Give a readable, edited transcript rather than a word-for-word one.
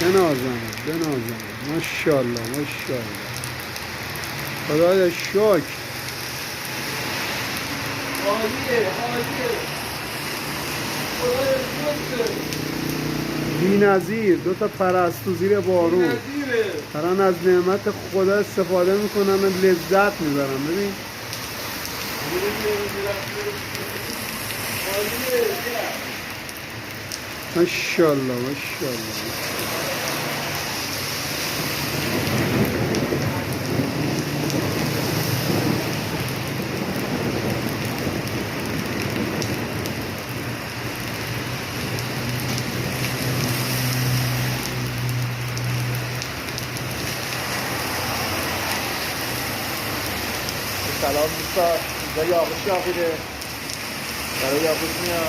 بنازم. ماشاءالله ماشاءالله. خدایا شکر. عالیه. خدایا شکر. بی‌نظیر. 2 تا پرستو زیر بارون بی‌نظیره. دارن از نعمت خدا استفاده میکنن و لذت میبرن. ببین ماشاءالله ماشاءالله. سلام دوستان. اینجا یاقوش یاقیده. برای یاقوش میاد.